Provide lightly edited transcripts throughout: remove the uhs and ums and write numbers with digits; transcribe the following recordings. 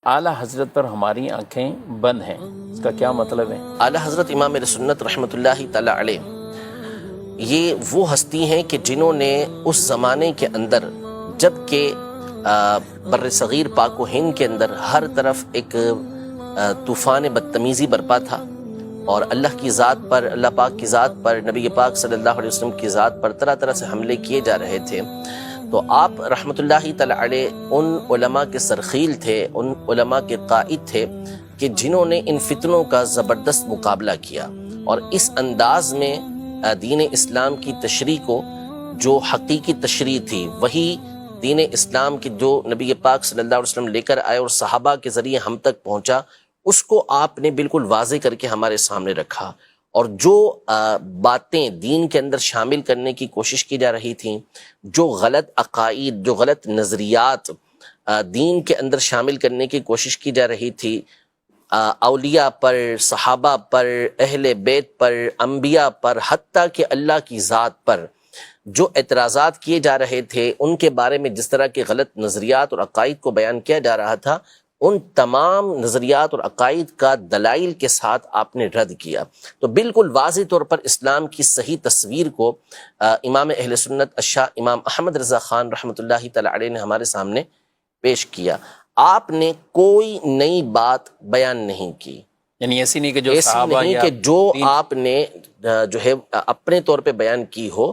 اعلیٰ حضرت پر ہماری آنکھیں بند ہیں، اس کا کیا مطلب ہے؟ اعلیٰ حضرت امام اہل سنت رحمۃ اللہ تعالی علیہ یہ وہ ہستی ہیں کہ جنہوں نے اس زمانے کے اندر، جب کہ بر صغیر پاک و ہند کے اندر ہر طرف ایک طوفان بدتمیزی برپا تھا، اور اللہ کی ذات پر، اللہ پاک کی ذات پر، نبی پاک صلی اللہ علیہ وسلم کی ذات پر طرح طرح سے حملے کیے جا رہے تھے، تو آپ رحمۃ اللہ تعالی علیہ ان علماء کے سرخیل تھے، ان علماء کے قائد تھے کہ جنہوں نے ان فتنوں کا زبردست مقابلہ کیا، اور اس انداز میں دین اسلام کی تشریح کو، جو حقیقی تشریح تھی وہی دین اسلام کی جو نبی پاک صلی اللہ علیہ وسلم لے کر آئے اور صحابہ کے ذریعے ہم تک پہنچا، اس کو آپ نے بالکل واضح کر کے ہمارے سامنے رکھا، اور جو باتیں دین کے اندر شامل کرنے کی کوشش کی جا رہی تھیں، جو غلط عقائد، جو غلط نظریات دین کے اندر شامل کرنے کی کوشش کی جا رہی تھی، اولیاء پر، صحابہ پر، اہل بیت پر، انبیاء پر، حتیٰ کہ اللہ کی ذات پر جو اعتراضات کیے جا رہے تھے، ان کے بارے میں جس طرح کے غلط نظریات اور عقائد کو بیان کیا جا رہا تھا، ان تمام نظریات اور عقائد کا دلائل کے ساتھ آپ نے رد کیا۔ تو بالکل واضح طور پر اسلام کی صحیح تصویر کو امام اہل سنت الشاہ امام احمد رضا خان رحمۃ اللہ تعالی علیہ نے ہمارے سامنے پیش کیا۔ آپ نے کوئی نئی بات بیان نہیں کی، یعنی ایسی نہیں کہ جو ایسی صحابہ نہیں یا کہ جو آپ نے جو ہے اپنے طور پہ بیان کی ہو،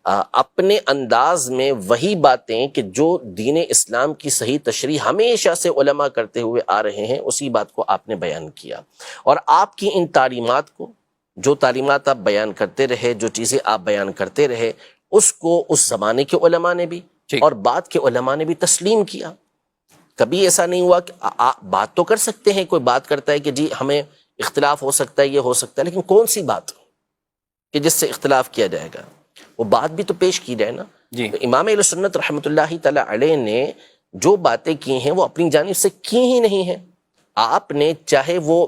اپنے انداز میں وہی باتیں کہ جو دین اسلام کی صحیح تشریح ہمیشہ سے علماء کرتے ہوئے آ رہے ہیں، اسی بات کو آپ نے بیان کیا، اور آپ کی ان تعلیمات کو، جو تعلیمات آپ بیان کرتے رہے، جو چیزیں آپ بیان کرتے رہے، اس کو اس زمانے کے علماء نے بھی اور بعد کے علماء نے بھی تسلیم کیا۔ کبھی ایسا نہیں ہوا کہ بات تو کر سکتے ہیں، کوئی بات کرتا ہے کہ جی ہمیں اختلاف ہو سکتا ہے، یہ ہو سکتا ہے، لیکن کون سی بات کہ جس سے اختلاف کیا جائے گا، وہ بات بھی تو پیش کی جائے نا۔ تو امام اہل سنت رحمۃ اللہ تعالی علیہ نے جو باتیں کی ہیں وہ اپنی جانب سے کی ہی نہیں ہیں۔ آپ نے چاہے وہ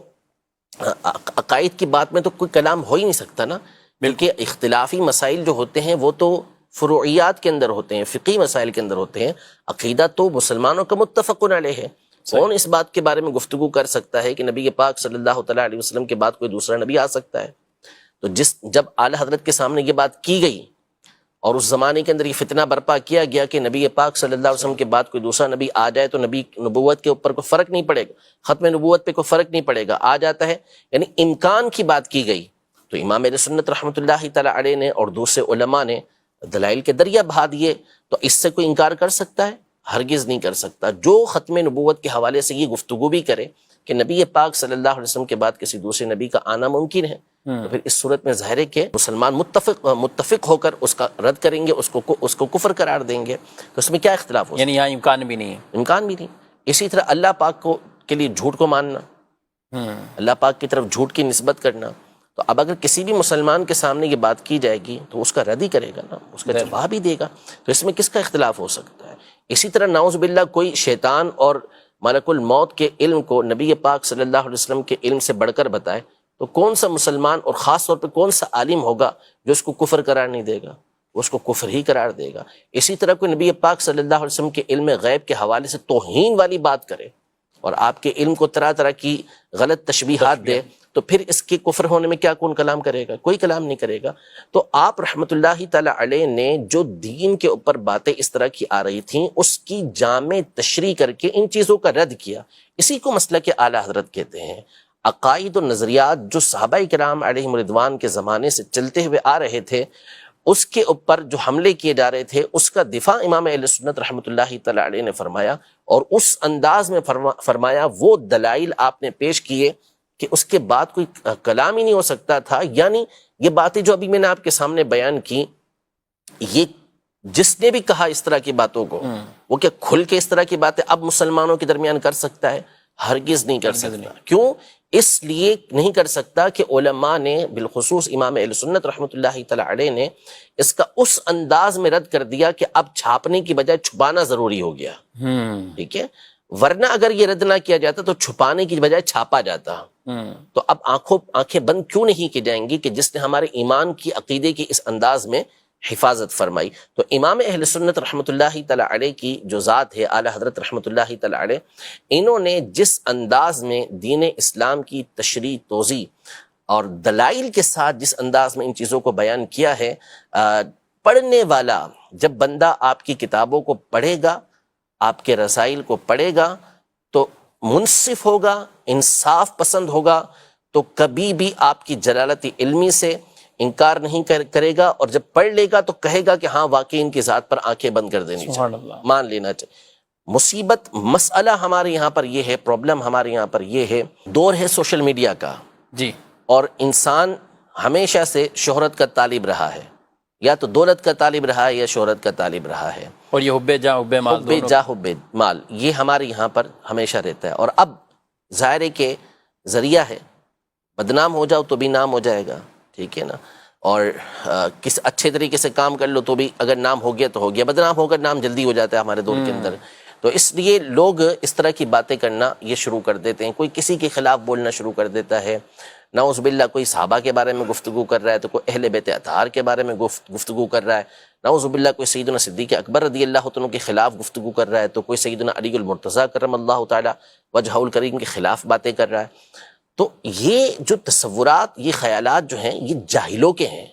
عقائد کی بات میں تو کوئی کلام ہو ہی نہیں سکتا نا، بلکہ اختلافی مسائل جو ہوتے ہیں وہ تو فروعیات کے اندر ہوتے ہیں، فقہی مسائل کے اندر ہوتے ہیں۔ عقیدہ تو مسلمانوں کا متفق علیہ ہے۔ کون اس بات کے بارے میں گفتگو کر سکتا ہے کہ نبی پاک صلی اللہ تعالی علیہ وسلم کے بعد کوئی دوسرا نبی آ سکتا ہے؟ تو جب اعلی حضرت کے سامنے یہ بات کی گئی اور اس زمانے کے اندر یہ فتنہ برپا کیا گیا کہ نبی پاک صلی اللہ علیہ وسلم کے بعد کوئی دوسرا نبی آ جائے تو نبی نبوت کے اوپر کوئی فرق نہیں پڑے گا، ختم نبوت پہ کوئی فرق نہیں پڑے گا، آ جاتا ہے، یعنی امکان کی بات کی گئی، تو امام اہل سنت رحمۃ اللہ تعالی علیہ نے اور دوسرے علماء نے دلائل کے دریا بہا دیے، تو اس سے کوئی انکار کر سکتا ہے؟ ہرگز نہیں کر سکتا۔ جو ختم نبوت کے حوالے سے یہ گفتگو بھی کرے کہ نبی پاک صلی اللہ علیہ وسلم کے بعد کسی دوسرے نبی کا آنا ممکن ہے، تو پھر اس صورت میں ظاہر ہے کہ مسلمان متفق ہو کر اس کا رد کریں گے، اس کو کفر قرار دیں گے، تو اس میں کیا اختلاف ہو سکتا ہے؟ یعنی یہاں امکان بھی نہیں ہے، امکان بھی نہیں۔ اسی طرح اللہ پاک کے لیے جھوٹ کو ماننا، اللہ پاک کی طرف جھوٹ کی نسبت کرنا، تو اب اگر کسی بھی مسلمان کے سامنے یہ بات کی جائے گی تو اس کا رد ہی کرے گا نا، اس کا جواب ہی دے گا، تو اس میں کس کا اختلاف ہو سکتا ہے؟ اسی طرح نعوذ باللہ کوئی شیطان اور ملک الموت کے علم کو نبی پاک صلی اللہ علیہ وسلم کے علم سے بڑھ کر بتائے، تو کون سا مسلمان اور خاص طور پہ کون سا عالم ہوگا جو اس کو کفر قرار نہیں دے گا؟ اس کو کفر ہی قرار دے گا۔ اسی طرح کوئی نبی پاک صلی اللہ علیہ وسلم کے علم غیب کے حوالے سے توہین والی بات کرے اور آپ کے علم کو طرح طرح کی غلط تشبیہات دے، تو پھر اس کے کفر ہونے میں کیا کون کلام کرے گا؟ کوئی کلام نہیں کرے گا۔ تو آپ رحمت اللہ تعالی علیہ نے جو دین کے اوپر باتیں اس طرح کی آ رہی تھیں، اس کی جامع تشریح کر کے ان چیزوں کا رد کیا۔ اسی کو مسلک اعلی حضرت کہتے ہیں۔ عقائد و نظریات جو صحابہ کرام علیہم رضوان کے زمانے سے چلتے ہوئے آ رہے تھے، اس کے اوپر جو حملے کیے جا رہے تھے، اس کا دفاع امام اہل سنت رحمۃ اللہ تعالی علیہ نے فرمایا، اور اس انداز میں فرمایا، وہ دلائل آپ نے پیش کیے کہ اس کے بعد کوئی کلام ہی نہیں ہو سکتا تھا۔ یعنی یہ باتیں جو ابھی میں نے آپ کے سامنے بیان کی، یہ جس نے بھی کہا اس طرح کی باتوں کو، وہ کیا کھل کے اس طرح کی باتیں اب مسلمانوں کے درمیان کر سکتا ہے؟ ہرگز نہیں کر سکتا۔ کیوں؟ اس لیے نہیں کر سکتا کہ علماء نے، بالخصوص امام اہل سنت رحمۃ اللہ تعالی علیہ نے، اس کا اس انداز میں رد کر دیا کہ اب چھاپنے کی بجائے چھپانا ضروری ہو گیا۔ ٹھیک ہے، ورنہ اگر یہ رد نہ کیا جاتا تو چھپانے کی بجائے چھاپا جاتا۔ تو اب آنکھیں بند کیوں نہیں کی جائیں گی کہ جس نے ہمارے ایمان کی، عقیدے کی اس انداز میں حفاظت فرمائی. تو امام اہل سنت رحمۃ اللہ تعالی علیہ کی جو ذات ہے اعلیٰ حضرت رحمۃ اللہ تعالی علیہ، انہوں نے جس انداز میں دین اسلام کی تشریح توضیح اور دلائل کے ساتھ جس انداز میں ان چیزوں کو بیان کیا ہے، پڑھنے والا جب بندہ آپ کی کتابوں کو پڑھے گا، آپ کے رسائل کو پڑھے گا، تو منصف ہوگا، انصاف پسند ہوگا، تو کبھی بھی آپ کی جلالت علمی سے انکار نہیں کرے گا، اور جب پڑھ لے گا تو کہے گا کہ ہاں واقعی ان کی ذات پر آنکھیں بند کر دینی چاہیے، مان لینا چاہیے. مصیبت مسئلہ ہمارے یہاں پر یہ ہے، پرابلم ہمارے یہاں پر یہ ہے، دور ہے سوشل میڈیا کا، جی، اور انسان ہمیشہ سے شہرت کا طالب رہا ہے، یا تو دولت کا طالب رہا ہے یا شہرت کا طالب رہا ہے، اور یہ حب جاہ حب مال حب دونوں. جاہ حب مال یہ ہمارے یہاں پر ہمیشہ رہتا ہے. اور اب ظاہر ہے کہ ذریعہ ہے، بدنام ہو جاؤ تو بھی نام ہو جائے گا، ٹھیک ہے نا، اور کس اچھے طریقے سے کام کر لو تو بھی اگر نام ہو گیا تو ہو گیا، بدنام ہو کر نام جلدی ہو جاتا ہے ہمارے دور کے اندر. تو اس لیے لوگ اس طرح کی باتیں کرنا یہ شروع کر دیتے ہیں. کوئی کسی کے خلاف بولنا شروع کر دیتا ہے، نعوذ باللہ کوئی صحابہ کے بارے میں گفتگو کر رہا ہے، تو کوئی اہل بیت اطہار کے بارے میں گفتگو کر رہا ہے، نعوذ باللہ کوئی سیدنا صدیق اکبر رضی اللہ عنہ کے خلاف گفتگو کر رہا ہے، تو کوئی سیدنا علی المرتضیٰ کرم اللہ تعالی وجہہ الکریم کے خلاف باتیں کر رہا ہے. تو یہ جو تصورات، یہ خیالات جو ہیں، یہ جاہلوں کے ہیں،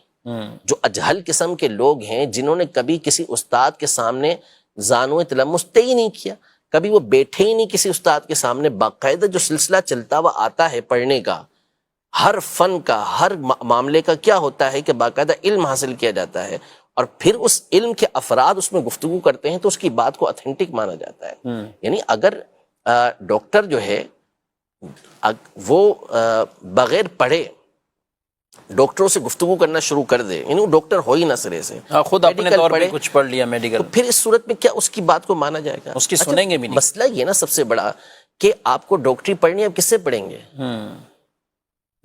جو اجہل قسم کے لوگ ہیں، جنہوں نے کبھی کسی استاد کے سامنے زانو تلمس طے ہی نہیں کیا، کبھی وہ بیٹھے ہی نہیں کسی استاد کے سامنے. باقاعدہ جو سلسلہ چلتا ہوا آتا ہے پڑھنے کا، ہر فن کا، ہر معاملے کا کیا ہوتا ہے کہ باقاعدہ علم حاصل کیا جاتا ہے، اور پھر اس علم کے افراد اس میں گفتگو کرتے ہیں تو اس کی بات کو اتھینٹک مانا جاتا ہے. یعنی اگر ڈاکٹر جو ہے وہ بغیر پڑھے ڈاکٹروں سے گفتگو کرنا شروع کر دے، یعنی وہ ڈاکٹر ہو ہی نہ سرے سے، خود اپنے طور پہ کچھ پڑھ لیا میڈیکل، تو پھر اس صورت میں کیا اس کی بات کو مانا جائے گا؟ اس کی سنیں گے بھی نہیں. مسئلہ یہ نا سب سے بڑا کہ آپ کو ڈاکٹری پڑھنی ہے، آپ کس سے پڑھیں گے؟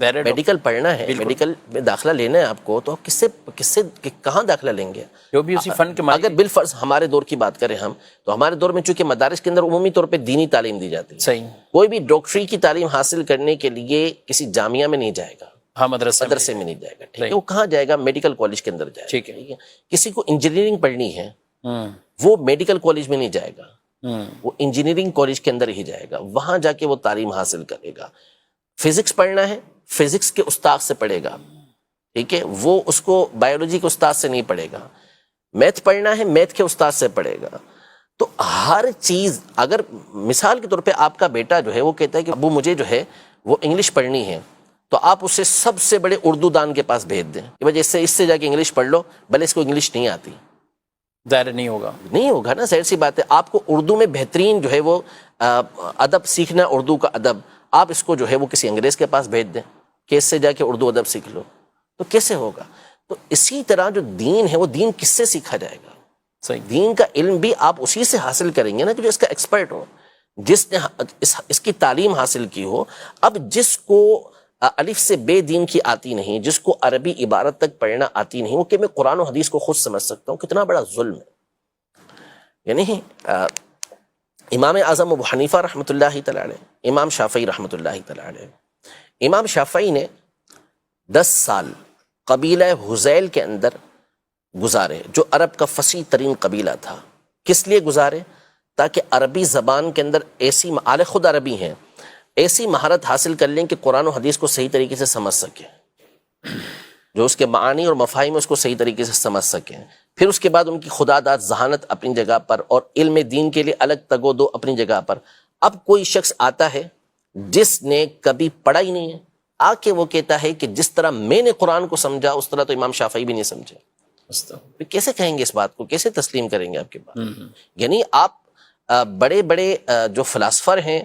میڈیکل پڑھنا ہے، میڈیکل میں داخلہ لینا ہے آپ کو، تو آپ کس سے کہاں داخلہ لیں گے؟ جو بھی اسی فن کے اگر بالفرض ہمارے دور کی بات کریں ہم، تو ہمارے دور میں چونکہ مدارس کے اندر عمومی طور پہ دینی تعلیم دی جاتی ہے، صحیح، کوئی بھی ڈاکٹری کی تعلیم حاصل کرنے کے لیے کسی جامعہ میں نہیں جائے گا، ہاں مدرسے میں نہیں جائے گا، ٹھیک ہے، وہ کہاں جائے گا؟ میڈیکل کالج کے اندر جائے گا، ٹھیک ہے. کسی کو انجینئرنگ پڑھنی ہے، وہ میڈیکل کالج میں نہیں جائے گا، وہ انجینئرنگ کالج کے اندر ہی جائے گا، وہاں جا کے وہ تعلیم حاصل کرے گا. فزکس پڑھنا ہے، فزکس کے استاد سے پڑھے گا، ٹھیک ہے، وہ اس کو بایولوجی کے استاد سے نہیں پڑھے گا. میتھ پڑھنا ہے، میتھ کے استاد سے پڑھے گا. تو ہر چیز، اگر مثال کے طور پہ آپ کا بیٹا جو ہے وہ کہتا ہے کہ ابو مجھے جو ہے وہ انگلش پڑھنی ہے، تو آپ اسے سب سے بڑے اردو دان کے پاس بھیج دیں کہ بھائی اس سے جا کے انگلش پڑھ لو، بھلے اس کو انگلش نہیں آتی. ظاہر نہیں ہوگا نا، ظاہر سی بات ہے. آپ کو اردو میں بہترین جو ہے وہ ادب سیکھنا، اردو کا ادب، آپ اس کو جو ہے وہ کسی انگریز کے پاس بھیج دیں کہ اس سے جا کے اردو ادب سیکھ لو، تو کیسے ہوگا؟ تو اسی طرح جو دین ہے وہ دین کس سے سیکھا جائے گا؟ صحیح، دین کا علم بھی آپ اسی سے حاصل کریں گے نا جو اس کا ایکسپرٹ ہو، جس نے اس کی تعلیم حاصل کی ہو. اب جس کو الف سے بے دین کی آتی نہیں، جس کو عربی عبارت تک پڑھنا آتی نہیں، وہ کہ میں قرآن و حدیث کو خود سمجھ سکتا ہوں، کتنا بڑا ظلم ہے. یعنی امام اعظم ابو حنیفہ رحمۃ اللہ تعالی علیہ، امام شافعی رحمۃ اللہ تعالی علیہ، امام شافعی نے 10 سال قبیلہ حذیل کے اندر گزارے، جو عرب کا فصیح ترین قبیلہ تھا. کس لیے گزارے؟ تاکہ عربی زبان کے اندر ایسی اعلی خود عربی ہیں، ایسی مہارت حاصل کر لیں کہ قرآن و حدیث کو صحیح طریقے سے سمجھ سکیں، جو اس کے معانی اور مفاہیم اس کو صحیح طریقے سے سمجھ سکیں. پھر اس کے بعد ان کی خداداد ذہانت اپنی جگہ پر، اور علم دین کے لیے الگ تگ و دو اپنی جگہ پر. اب کوئی شخص آتا ہے جس نے کبھی پڑھا ہی نہیں ہے، آ کے وہ کہتا ہے کہ جس طرح میں نے قرآن کو سمجھا اس طرح تو امام شافعی بھی نہیں سمجھے. پھر کیسے کہیں گے اس بات کو؟ کیسے تسلیم کریں گے آپ کی بات؟ یعنی آپ بڑے بڑے جو فلاسفر ہیں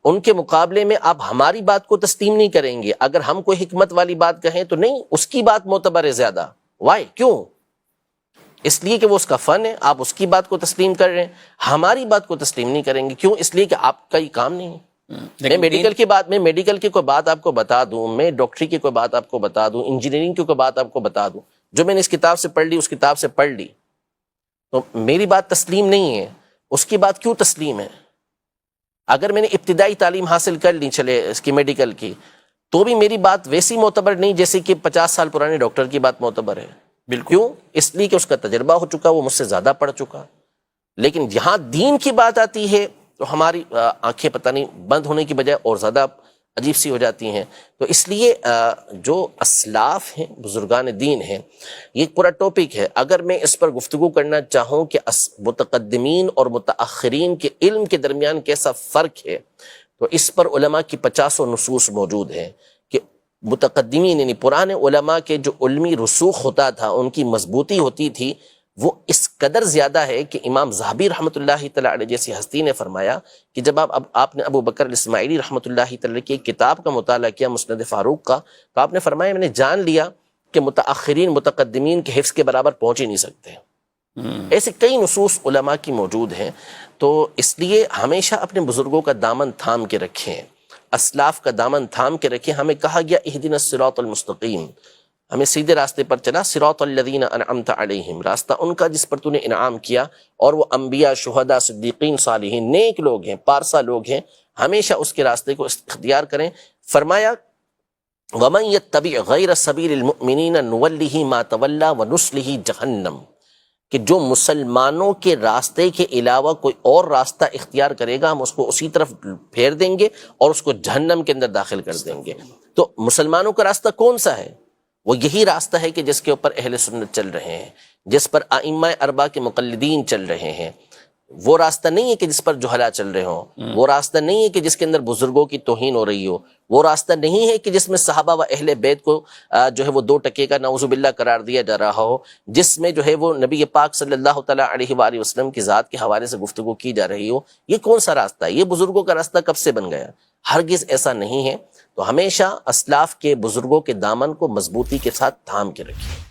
ان کے مقابلے میں آپ ہماری بات کو تسلیم نہیں کریں گے. اگر ہم کوئی حکمت والی بات کہیں تو نہیں، اس کی بات معتبر ہے زیادہ. وائی؟ کیوں؟ اس لیے کہ وہ اس کا فن ہے، آپ اس کی بات کو تسلیم کر رہے ہیں، ہماری بات کو تسلیم نہیں کریں گے. کیوں؟ اس لیے کہ آپ کا یہ کام نہیں ہے. میں میڈیکل کی کوئی بات آپ کو بتا دوں، میں ڈاکٹری کی کوئی بات آپ کو بتا دوں، انجینئرنگ کی کوئی بات آپ کو بتا دوں، جو میں نے اس کتاب سے پڑھ لی، اس کتاب سے پڑھ لی، تو میری بات تسلیم نہیں ہے. اس کی بات کیوں تسلیم ہے؟ اگر میں نے ابتدائی تعلیم حاصل کر لی چلے اس کی میڈیکل کی، تو بھی میری بات ویسی معتبر نہیں جیسے کہ 50 سال پرانے ڈاکٹر کی بات معتبر ہے. بالکل. کیوں؟ اس لیے کہ اس کا تجربہ ہو چکا، وہ مجھ سے زیادہ پڑھ چکا. لیکن جہاں دین کی بات آتی ہے تو ہماری آنکھیں پتہ نہیں بند ہونے کی بجائے اور زیادہ عجیب سی ہو جاتی ہیں. تو اس لیے جو اسلاف ہیں، بزرگان دین ہیں، یہ ایک پورا ٹاپک ہے. اگر میں اس پر گفتگو کرنا چاہوں کہ متقدمین اور متاخرین کے علم کے درمیان کیسا فرق ہے، تو اس پر علماء کی 50 نصوص موجود ہیں کہ متقدمین یعنی پرانے علماء کے جو علمی رسوخ ہوتا تھا، ان کی مضبوطی ہوتی تھی، وہ اس قدر زیادہ ہے کہ امام ذہبی رحمۃ اللہ تعالیٰ علیہ جیسی ہستی نے فرمایا کہ جب آپ نے ابو بکر الاسماعیلی رحمۃ اللہ تعالیٰ کی ایک کتاب کا مطالعہ کیا، مسند فاروق کا، تو آپ نے فرمایا میں نے جان لیا کہ متاخرین متقدمین کے حفظ کے برابر پہنچ ہی نہیں سکتے. ایسے کئی نصوص علماء کی موجود ہیں. تو اس لیے ہمیشہ اپنے بزرگوں کا دامن تھام کے رکھیں، اسلاف کا دامن تھام کے رکھیں. ہمیں کہا گیا اہدنا الصراط المستقیم، ہمیں سیدھے راستے پر چلا. صراط الذین انعمت علیہم، راستہ ان کا جس پر تو نے انعام کیا، اور وہ انبیاء، شہداء، صدیقین، صالحین، نیک لوگ ہیں، پارسا لوگ ہیں. ہمیشہ اس کے راستے کو اختیار کریں. فرمایا وَمَن يَتَّبِعْ غَيْرَ سَبِيلِ الْمُؤْمِنِينَ نُوَلِّهِ مَا تَوَلَّى وَنُصْلِهِ جَهَنَّمَ، کہ جو مسلمانوں کے راستے کے علاوہ کوئی اور راستہ اختیار کرے گا، ہم اس کو اسی طرف پھیر دیں گے اور اس کو جہنم کے اندر داخل کر دیں گے. تو مسلمانوں کا راستہ کون سا ہے؟ وہ یہی راستہ ہے کہ جس کے اوپر اہل سنت چل رہے ہیں، جس پر ائمہ اربعہ کے مقلدین چل رہے ہیں. وہ راستہ نہیں ہے کہ جس پر جہلا چل رہے ہوں، وہ راستہ نہیں ہے کہ جس کے اندر بزرگوں کی توہین ہو رہی ہو، وہ راستہ نہیں ہے کہ جس میں صحابہ و اہل بیت کو جو ہے وہ 2 ٹکے کا نعوذ باللہ قرار دیا جا رہا ہو، جس میں جو ہے وہ نبی پاک صلی اللہ تعالیٰ علیہ وآلہ وسلم کی ذات کے حوالے سے گفتگو کی جا رہی ہو. یہ کون سا راستہ ہے؟ یہ بزرگوں کا راستہ کب سے بن گیا؟ ہرگز ایسا نہیں ہے. تو ہمیشہ اسلاف کے بزرگوں کے دامن کو مضبوطی کے ساتھ تھام کے رکھیں.